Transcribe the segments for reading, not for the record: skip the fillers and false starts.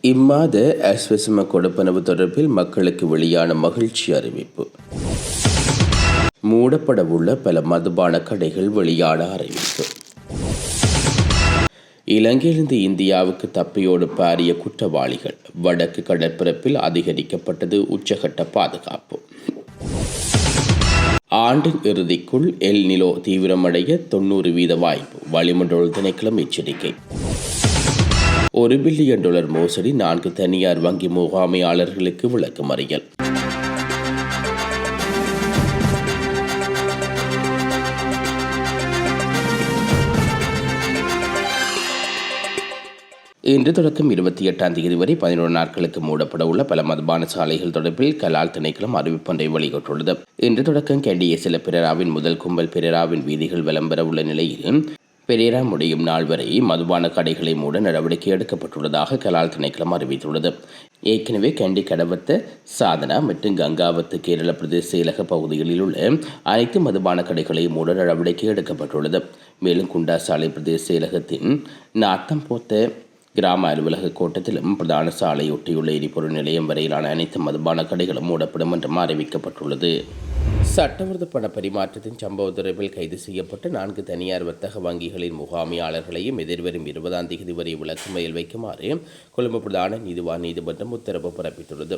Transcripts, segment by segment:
இம்மாத அஸ்வசம கொடுப்பனவு தொடர்பில் மக்களுக்கு வெளியான மகிழ்ச்சி அறிவிப்பு. மூடப்படவுள்ள பல மதுபான கடைகள் வெளியான அறிவிப்பு. இலங்கையிலிருந்து இந்தியாவுக்கு தப்பியோடு பாரிய குற்றவாளிகள், வடக்கு கடற்பரப்பில் அதிகரிக்கப்பட்டது உச்சகட்ட பாதுகாப்பு. ஆண்டின் இறுதிக்குள் எல் நிலோ தீவிரமடைய 90% வாய்ப்பு, வளிமண்டல திணைக்களம் எச்சரிக்கை. $1 பில்லியன் மோசடி, 4 தனியார் வங்கி முகாமையாளர்களுக்கு விளக்கமறியல். இன்று தொடக்கம் 28ஆம் தேதி வரை 11 நாட்களுக்கு மூடப்பட உள்ள பல மதுபான சாலைகள் தொடர்பில் கலால் திணைக்களம் அறிவிப்பொன்றை வெளியிட்டுள்ளது. இன்று தொடக்கம் கண்டிய சில பிரேராவின் முதல் கும்பல் பிரேராவின் வீதிகள் விளம்பர உள்ள நிலையில் பெரேரா முடியும் நாள் வரை மதுபான கடைகளை மூட நடவடிக்கை எடுக்கப்பட்டுள்ளதாக கலால் திணைக்களம் அறிவித்துள்ளது. ஏற்கனவே கண்டி கடவத்த சாதனா மற்றும் கங்காவத்து கேரள பிரதேச செயலக பகுதிகளில் உள்ள அனைத்து மதுபான கடைகளை மூட நடவடிக்கை எடுக்கப்பட்டுள்ளது. மேலும் குண்டா சாலை பிரதேச செயலகத்தின் நாத்தம்போத்த கிராம அலுவலக கோட்டத்திலும் பிரதான சாலையொட்டியுள்ள எரிபொருள் நிலையம் வரையிலான அனைத்து மதுபான கடைகளும் மூடப்படும் என்றும் அறிவிக்கப்பட்டுள்ளது. சட்டவிரோத பண பரிமாற்றத்தின் சம்பவ தொடர்பில் கைது செய்யப்பட்ட 4 தனியார் வர்த்தக வங்கிகளின் முகாமையாளர்களையும் எதிர்வரும் 20ஆம் தேதி வரை விளக்கமறியல் வைக்குமாறு கொழும்பு பிரதான நீதிவான் நீதிமன்றம் உத்தரவு பிறப்பித்துள்ளது.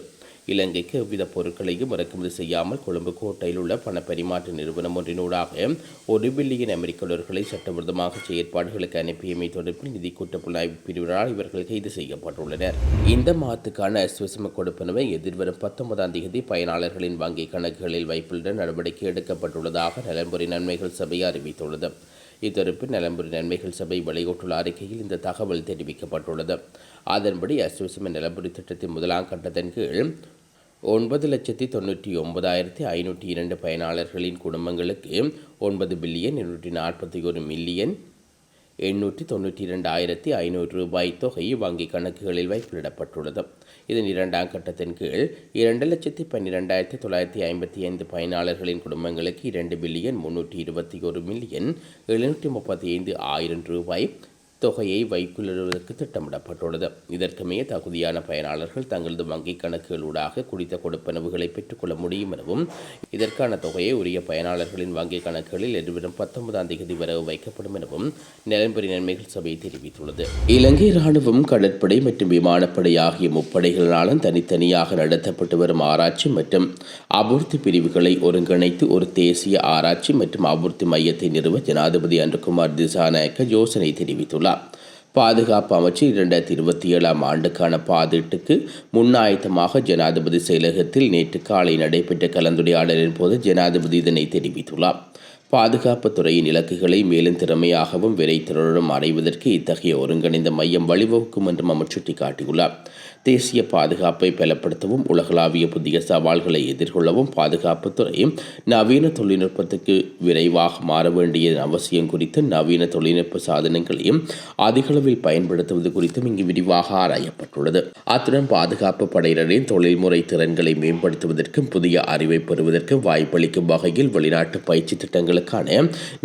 இலங்கைக்கு எவ்வித பொருட்களையும் இறக்குமதி செய்யாமல் கொழும்பு கோட்டையில் உள்ள பண பரிமாற்ற நிறுவனம் ஒன்றினூடாக $1 பில்லியன் அமெரிக்க சட்டவிரோதமாக செயற்பாடுகளுக்கு அனுப்பியமை தொடர்பில் நிதி குற்றப்புலனாய்வு பிரிவினரால் இவர்கள் கைது செய்யப்பட்டுள்ளனர். இந்த மாதத்துக்கான அஸ்வசம கொடுப்பனவை எதிர்வரும் 19ஆம் தேதி பயனாளர்களின் வங்கிக் கணக்குகளில் வைப்பிட நடவடிக்கை எடுக்கப்பட்டுள்ளதாக நிலம்புரி நன்மைகள் சபை அறிவித்துள்ளது. இத்தொடர்பில் நிலம்புரி நன்மைகள் சபை வெளியிட்டுள்ள அறிக்கையில் இந்த தகவல் தெரிவிக்கப்பட்டுள்ளது. அதன்படி அஸ்வசம நிலம்புரி திட்டத்தின் முதலாம் கட்டத்தின் கீழ் 9,99,502 பயனாளர்களின் குடும்பங்களுக்கு $9,41,892,500 தொகை வங்கிக் கணக்குகளில் வைப்பிடப்பட்டுள்ளது. இதன் இரண்டாம் கட்டத்தின் கீழ் 2,12,955 பயனாளர்களின் குடும்பங்களுக்கு $2,321,735,000 தொகையை வைப்பிடுவதற்கு திட்டமிடப்பட்டுள்ளது. இதற்குமே தகுதியான பயனாளர்கள் தங்களது வங்கிக் கணக்குகளூடாக குறித்த கொடுப்பனவுகளை பெற்றுக்கொள்ள முடியும் எனவும் இதற்கான தொகையை உரிய பயனாளர்களின் வங்கிக் கணக்குகளில் எதிர்வரும் 19ஆம் தேதி வரவு வைக்கப்படும் எனவும் நிலம்புரி நன்மைகள் சபை தெரிவித்துள்ளது. இலங்கை ராணுவம், கடற்படை மற்றும் விமானப்படை ஆகிய முப்படைகளினாலும் தனித்தனியாக நடத்தப்பட்டு வரும் ஆராய்ச்சி மற்றும் அபிவிருத்தி பிரிவுகளை ஒருங்கிணைத்து ஒரு தேசிய ஆராய்ச்சி மற்றும் அபிவிருத்தி மையத்தை நிறுவ ஜனாதிபதி அன்ருகுமார் திசாநாயக்க யோசனை தெரிவித்துள்ளார். பாதுகாப்பு அமைச்சு 2027ஆம் ஆண்டுக்கான பாதீட்டுக்கு முன்னாயத்தமாக ஜனாதிபதி செயலகத்தில் நேற்று காலை நடைபெற்ற கலந்துரையாடலின் போது ஜனாதிபதி இதனை தெரிவித்துள்ளார். பாதுகாப்பு துறையின் இலக்குகளை மேலும் திறமையாகவும் விரைத்திறனுடன் அடைவதற்கு இத்தகைய ஒருங்கிணைந்த மையம் வழிவகுக்கும் என்றும் அவர் சுட்டிக்காட்டியுள்ளார். தேசிய பாதுகாப்பை பலப்படுத்தவும் உலகளாவிய புதிய சவால்களை எதிர்கொள்ளவும் பாதுகாப்புத்துறை நவீன தொழில்நுட்பத்துக்கு விரைவாக மாற வேண்டியதன் அவசியம் குறித்து நவீன தொழில்நுட்ப சாதனங்களையும் அதிகளவில் பயன்படுத்துவது குறித்தும் இங்கு விரிவாக ஆராயப்பட்டுள்ளது. அத்துடன் பாதுகாப்பு படையினரின் தொழில்முறை திறன்களை மேம்படுத்துவதற்கும் புதிய அறிவை பெறுவதற்கும் வாய்ப்பளிக்கும் வகையில் வெளிநாட்டு பயிற்சி திட்டங்களுக்கான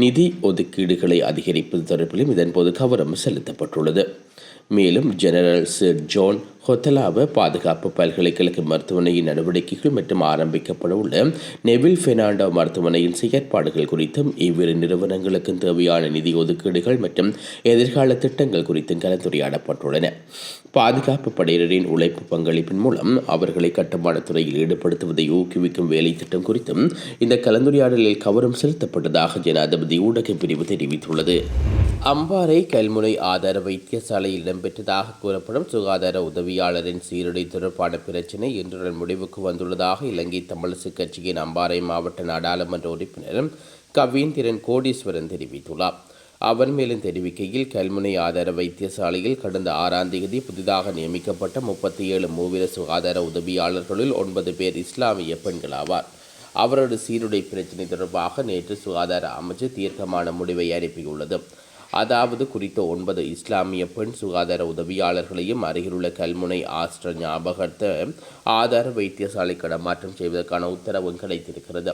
நிதி ஒதுக்கீடுகளை அதிகரிப்பது தொடர்பிலும் இதன்போது கவனம் செலுத்தப்பட்டுள்ளது. மேலும் ஜெனரல் சர் ஜோன் ஹொத்தலாவ பாதுகாப்பு பல்கலைக்கழக மருத்துவமனையின் நடவடிக்கைகள் மற்றும் ஆரம்பிக்கப்பட உள்ள நெவில் பெர்னாண்டோ மருத்துவமனையின் செயற்பாடுகள் குறித்தும் இவ்விரு நிறுவனங்களுக்கும் தேவையான நிதி ஒதுக்கீடுகள் மற்றும் எதிர்கால திட்டங்கள் குறித்தும் கலந்துரையாடப்பட்டுள்ளன. பாதுகாப்பு படையினரின் உழைப்பு பங்களிப்பின் மூலம் அவர்களை கட்டுமான துறையில் ஈடுபடுத்துவதை ஊக்குவிக்கும் வேலை திட்டம் குறித்தும் இந்த கலந்துரையாடலில் கவனம் செலுத்தப்பட்டதாக ஜனாதிபதி ஊடக பிரிவு தெரிவித்துள்ளது. அம்பாறை கல்முனை ஆதார வைத்தியசாலையில் இடம்பெற்றதாக கூறப்படும் சுகாதார உதவியாளரின் சீருடை தொடர்பான பிரச்சினை இன்றுடன் முடிவுக்கு வந்துள்ளதாக இலங்கை தமிழரசு கட்சியின் அம்பாறை மாவட்ட நாடாளுமன்ற உறுப்பினர் கவீந்திரன் கோடீஸ்வரன் தெரிவித்துள்ளார். அவர் மேலும் தெரிவிக்கையில், கல்முனை ஆதார வைத்தியசாலையில் கடந்த 6ஆம் தேதி புதிதாக நியமிக்கப்பட்ட 37 மூவிர சுகாதார உதவியாளர்களில் 9 பேர் இஸ்லாமிய பெண்களாவார். அவரது சீருடை பிரச்சினை தொடர்பாக நேற்று சுகாதார அமைச்சு தீர்க்கமான முடிவை அனுப்பியுள்ளது. அதாவது குறித்த 9 இஸ்லாமிய பெண் சுகாதார உதவியாளர்களையும் அருகிலுள்ள கல்முனை ஆஸ்ட்ர ஞாபகத்த ஆதார வைத்தியசாலை கடமாற்றம் செய்வதற்கான உத்தரவும் கிடைத்திருக்கிறது.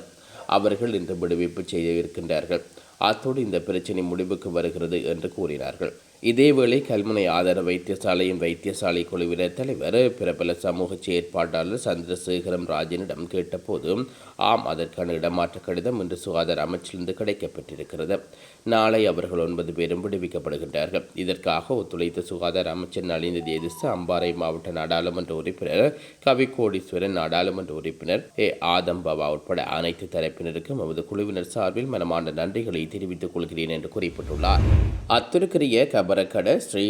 அவர்கள் இன்று விடுவிப்பு செய்ய இருக்கின்றார்கள். அத்தோடு இந்த பிரச்சினை முடிவுக்கு வருகிறது என்று கூறினார்கள். இதேவேளை கல்முனை ஆதார வைத்தியசாலையின் வைத்தியசாலை குழுவினர் தலைவர் பிரபல சமூக செயற்பாட்டாளர் சந்திரசேகரம் ராஜனிடம் கேட்டபோது ஆம், அதற்கான இடமாற்ற கடிதம் இன்று சுகாதார அமைச்சிலிருந்து கிடைக்கப்பட்டிருக்கிறது. நாளை அவர்கள் 9 பேரும் விடுவிக்கப்படுகின்றார்கள். இதற்காக ஒத்துழைத்த சுகாதார அமைச்சர் நளிந்த தேதிச, அம்பாறை மாவட்ட நாடாளுமன்ற உறுப்பினர் கவிகோடீஸ்வரன், நாடாளுமன்ற உறுப்பினர் ஆதம்பவா உட்பட அனைத்து தரப்பினருக்கும் நமது குழுவினர் சார்பில் மனமார்ந்த நன்றிகளை தெரிவித்துக் கொள்கிறேன் என்று குறிப்பிட்டுள்ளார். அத்துருக்கிய கபரக்கட ஸ்ரீ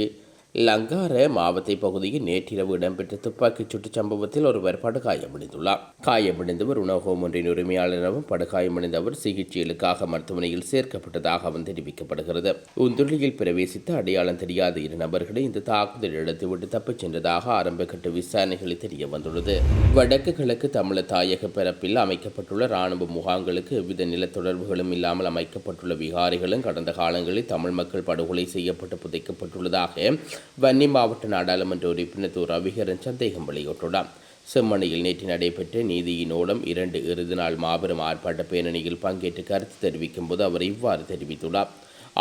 லங்கார மாவத்தை பகுதியில் நேற்றிரவு இடம்பெற்ற துப்பாக்கிச் சூட்டு சம்பவத்தில் ஒருவர் படுகாயமடைந்துள்ளார். காயமடைந்தவர் உணவகம் ஒன்றின் உரிமையாளரிடமும் படுகாயமடைந்தவர் சிகிச்சைகளுக்காக மருத்துவமனையில் சேர்க்கப்பட்டதாக அவன் தெரிவிக்கப்படுகிறது. உந்துளியில் பிரவேசித்த அடையாளம் தெரியாத 2 நபர்களை இந்த தாக்குதல் எடுத்துவிட்டு தப்பிச் சென்றதாக ஆரம்பகட்ட விசாரணைகளில் தெரிய வந்துள்ளது. வடக்கு கிழக்கு தமிழர் தாயக பரப்பில் அமைக்கப்பட்டுள்ள இராணுவ முகாம்களுக்கு எவ்வித நில தொடர்புகளும் இல்லாமல் அமைக்கப்பட்டுள்ள விகாரிகளும் கடந்த காலங்களில் தமிழ் மக்கள் படுகொலை செய்யப்பட்டு புதைக்கப்பட்டுள்ளதாக வன்னி மாவட்ட நாடாளுமன்ற உறுப்பினர் ரவிகரன் சந்தேகம் வெளியிட்டுள்ளார். செம்மணியில் நேற்று நடைபெற்ற நீதியின் ஓடம் 2 இறுதி நாள் மாபெரும் ஆர்ப்பாட்ட பேரணியில் பங்கேற்று கருத்து தெரிவிக்கும் போது அவர் இவ்வாறு தெரிவித்துள்ளார்.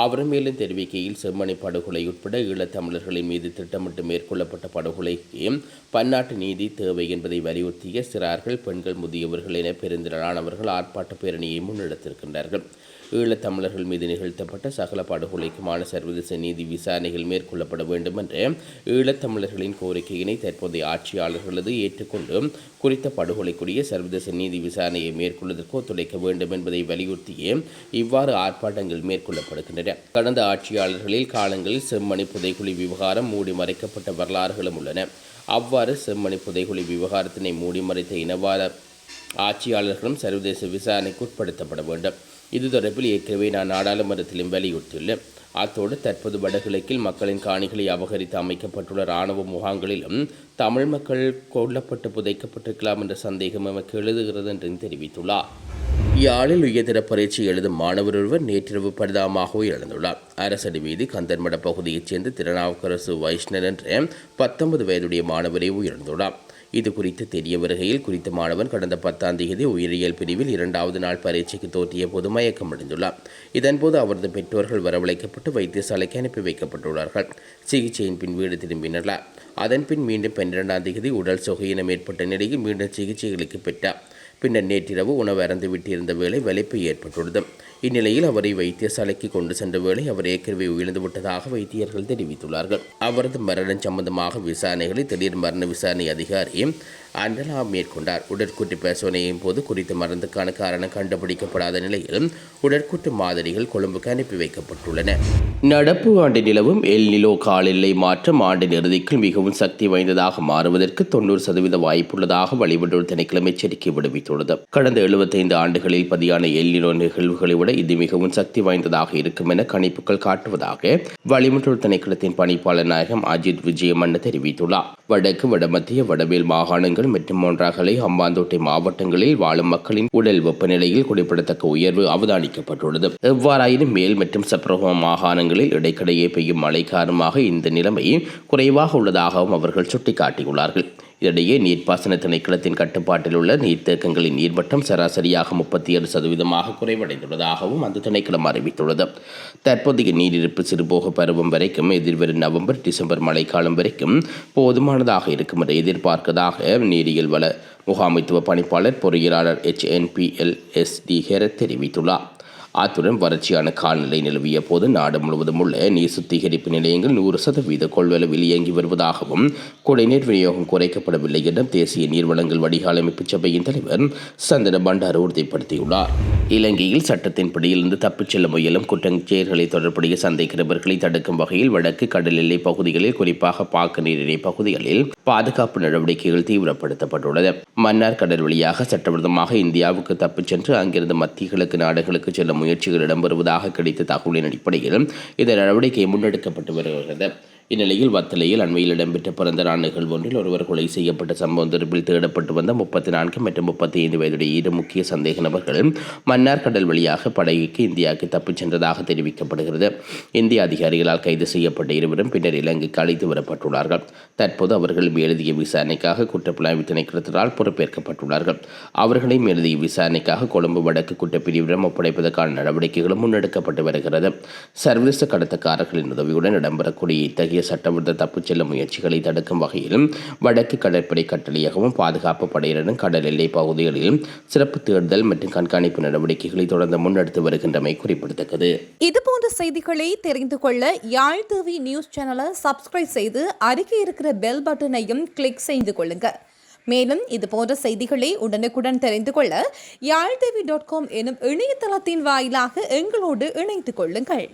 அவர் மேலும் தெரிவிக்கையில், செம்மணி படுகொலை உட்பட ஈழத்தமிழர்களின் மீது திட்டமிட்டு மேற்கொள்ளப்பட்ட படுகொலைக்கு பன்னாட்டு நீதி தேவை என்பதை வலியுறுத்திய சிறார்கள், பெண்கள், முதியவர்கள் என பெருந்திரளானவர்கள் ஆர்ப்பாட்ட பேரணியை முன்னெடுத்திருக்கின்றார்கள். ஈழத்தமிழர்கள் மீது நிகழ்த்தப்பட்ட சகல படுகொலைக்குமான சர்வதேச நீதி விசாரணைகள் மேற்கொள்ளப்பட வேண்டும் என்ற ஈழத்தமிழர்களின் கோரிக்கையினை தற்போதைய ஆட்சியாளர்களது ஏற்றுக்கொண்டு குறித்த படுகொலைக்குரிய சர்வதேச நீதி விசாரணையை மேற்கொள்வதற்கு ஒத்துழைக்க வேண்டும் என்பதை வலியுறுத்தியே இவ்வாறு ஆர்ப்பாட்டங்கள் மேற்கொள்ளப்படுகின்றன. கடந்த ஆட்சியாளர்களில் காலங்களில் செம்மணி புதைகுழி விவகாரம் மூடி மறைக்கப்பட்ட வரலாறுகளும் உள்ளன. அவ்வாறு செம்மணி புதைகுழி விவகாரத்தினை மூடி மறைத்த இனவாத ஆட்சியாளர்களும் சர்வதேச விசாரணைக்கு உட்படுத்தப்பட வேண்டும். இது தொடர்பில் ஏற்கனவே நான் நாடாளுமன்றத்திலும் வலியுறுத்தியுள்ளேன். அத்தோடு தற்போது வடகிழக்கில் மக்களின் காணிகளை அபகரித்து அமைக்கப்பட்டுள்ள இராணுவ முகாம்களிலும் தமிழ் மக்கள் கொல்லப்பட்டு புதைக்கப்பட்டிருக்கலாம் என்ற சந்தேகம் எமக்கு எழுதுகிறது என்றும் தெரிவித்துள்ளார். யாழில் உயர்தர பரீட்சை எழுதும் மாணவர் ஒருவர் நேற்றிரவு பரிதாபமாக உயிரிழந்துள்ளார். அரசடி வீதி கந்தன்மட பகுதியைச் சேர்ந்த திருநாவுக்கரசு வைஷ்ணர் என்ற 19 வயதுடைய மாணவரை உயிரிழந்துள்ளார். இது குறித்து தெரிய வருகையில் குறித்த மாணவன் கடந்த 10ஆம் தேதி உயிரியல் பிரிவில் 2வது நாள் பரீட்சைக்கு தோற்றிய போது மயக்கமடைந்துள்ளார். இதன்போது அவரது பெற்றோர்கள் வரவழைக்கப்பட்டு வைத்தியசாலைக்கு அனுப்பி வைக்கப்பட்டுள்ளார்கள். சிகிச்சையின் பின் வீடு திரும்பினர். அதன்பின் மீண்டும் 12ஆம் தேதி உடல் சொகையினம் ஏற்பட்ட நிலையில் மீண்டும் சிகிச்சைகளுக்கு பெற்றார். பின்னர் நேற்றிரவு உணவு அறந்துவிட்டிருந்த வேளை வலிப்பு ஏற்பட்டுள்ளது. இந்நிலையில் அவரை வைத்தியசாலைக்கு கொண்டு சென்ற வேளை அவர் ஏற்கனவே உயிர்ந்துவிட்டதாக வைத்தியர்கள் தெரிவித்துள்ளார்கள். அவரது மரணம் சம்பந்தமாக விசாரணைகளை திடீர் மரண விசாரணை அதிகாரி அண்டலா மேற்கொண்டார். உடற்கூற்று பரிசோதனையின் போது குறித்த மருந்துக்கான காரணம் கண்டுபிடிக்கப்படாத நிலையில் உடற்கூற்று மாதிரிகள் கொழும்புக்கு அனுப்பி வைக்கப்பட்டுள்ளன. நடப்பு ஆண்டு நிலவும் எல் நிலோ காலநிலை மாற்றம் ஆண்டின் இறுதிக்குள் மிகவும் சக்தி வாய்ந்ததாக மாறுவதற்கு 90% வாய்ப்புள்ளதாக வளிமண்டல திணைக்களம் எச்சரிக்கை விடுவித்துள்ளது. கடந்த 75 ஆண்டுகளில் பதியான எல் நிலோ நிகழ்வுகளை விட இது மிகவும் சக்தி வாய்ந்ததாக இருக்கும் என கணிப்புகள் காட்டுவதாக வளிமண்டல திணைக்களத்தின் பணிப்பாளர் நாயகம் அஜித் விஜயமன்ன தெரிவித்துள்ளார். வடக்கு, வடமத்திய, வடமேல் மாகாணங்கள் மற்றும் மொன்றாகலை, ஹம்பாந்தோட்டை மாவட்டங்களில் வாழும் மக்களின் உடல் வெப்பநிலையில் குறிப்பிடத்தக்க உயர்வு அவதானிக்கப்பட்டுள்ளது. எவ்வாறாயினும் மேல் மற்றும் சப்ரகம மாகாணங்களில் இடைக்கிடையே பெய்யும் மழை காரணமாக இந்த நிலைமை குறைவாக உள்ளதாகவும் அவர்கள் சுட்டிக்காட்டியுள்ளார்கள். இதனிடையே நீர்ப்பாசன திணைக்களத்தின் கட்டுப்பாட்டில் உள்ள நீர்த்தேக்கங்களின் நீர்மட்டம் சராசரியாக 37% குறைவடைந்துள்ளதாகவும் அந்த திணைக்களம் அறிவித்துள்ளது. தற்போதைய நீரிருப்பு சிறுபோக பருவம் வரைக்கும் எதிர்வரும் நவம்பர், டிசம்பர் மழைக்காலம் வரைக்கும் போதுமானதாக இருக்கும் என எதிர்பார்ப்பதாக நீரியல் வள முகாமைத்துவ பணிப்பாளர் பொறியியலாளர் HNPLSD ஹெரத் தெரிவித்துள்ளார். அத்துடன் வறட்சியான காலநிலை நிலவிய போது நாடு முழுவதும் உள்ள நீர் சுத்திகரிப்பு நிலையங்கள் 100% கொள்வளவில் இயங்கி வருவதாகவும் குடிநீர் விநியோகம் குறைக்கப்படவில்லை என்றும் தேசிய நீர்வளங்கள் வடிகால் அமைப்பு சபையின் தலைவர் சந்தன பண்டார் உறுதிப்படுத்தியுள்ளார். இலங்கையில் சட்டத்தின் பிடியிலிருந்து தப்பிச் செல்ல முயலும் குற்றச்செயல்களை தொடர்புடைய சந்தேகநபர்களை தடுக்கும் வகையில் வடக்கு கடல் எல்லை பகுதிகளில், குறிப்பாக பாக்கு நீரிணை பகுதிகளில் பாதுகாப்பு நடவடிக்கைகள் தீவிரப்படுத்தப்பட்டுள்ளது. மன்னார் கடல் வழியாக சட்டவிரோதமாக இந்தியாவுக்கு தப்பிச் சென்று அங்கிருந்து மத்திய கிழக்கு நாடுகளுக்கு செல்லும் முயற்சிகள் இடம்பெறுவதாக கிடைத்த தகவலின் அடிப்படையில் இந்த நடவடிக்கை முன்னெடுக்கப்பட்டு வருகிறது. இந்நிலையில் வத்தலையில் அண்மையில் இடம்பெற்ற பிறந்த நாள் நிகழ்வு ஒன்றில் ஒருவர் கொலை செய்யப்பட்ட சம்பவம் தொடர்பில் தேடப்பட்டு வந்த 34 மற்றும் 35 வயதுடைய இரு முக்கிய சந்தேக நபர்கள் மன்னார் கடல் வழியாக படகுக்கு இந்தியாவுக்கு தப்பிச் சென்றதாக தெரிவிக்கப்படுகிறது. இந்திய அதிகாரிகளால் கைது செய்யப்பட்ட இருவரும் பின்னர் இலங்கைக்கு அழைத்து வரப்பட்டுள்ளார்கள். தற்போது அவர்கள் மேலதிக விசாரணைக்காக குற்றப்புலனாய்வு திணைக்களத்தினால் பொறுப்பேற்கப்பட்டுள்ளார்கள். அவர்களை மேலதிக விசாரணைக்காக கொழும்பு வடக்கு குற்றப்பிரிவிடம் ஒப்படைப்பதற்கான நடவடிக்கைகளும் முன்னெடுக்கப்பட்டு வருகிறது. சர்வதேச கடத்தக்காரர்களின் உதவியுடன் இடம்பெறக்கூடிய இத்தகைய சட்டவிரோத தப்புச் செல்லும் முயற்சிகளை தடுக்கும் வகையில் வடக்கு கடற்படை கட்டளையாகவும் பாதுகாப்பு படையினரும் கடல் எல்லை பகுதிகளில் சிறப்பு தேடுதல் மற்றும் கண்காணிப்பு நடவடிக்கைகளை தொடர்ந்து முன்னெடுத்து வருகின்றமை குறிப்பிடத்தக்கது. இதுபோன்ற செய்திகளை தெரிந்து கொள்ள யாழ் டிவி நியூஸ் சேனலை சப்ஸ்கிரைப் செய்து அருகே இருக்கிற பெல் பட்டனையும் கிளிக் செய்து கொள்ளுங்க. மேலும் இதுபோன்ற செய்திகளை உடனுக்குடன் தெரிந்து கொள்ள யாழ்டிவி.com எனும் இணையதளத்தின் வாயிலாக எங்களோடு இணைத்துக் கொள்ளுங்கள்.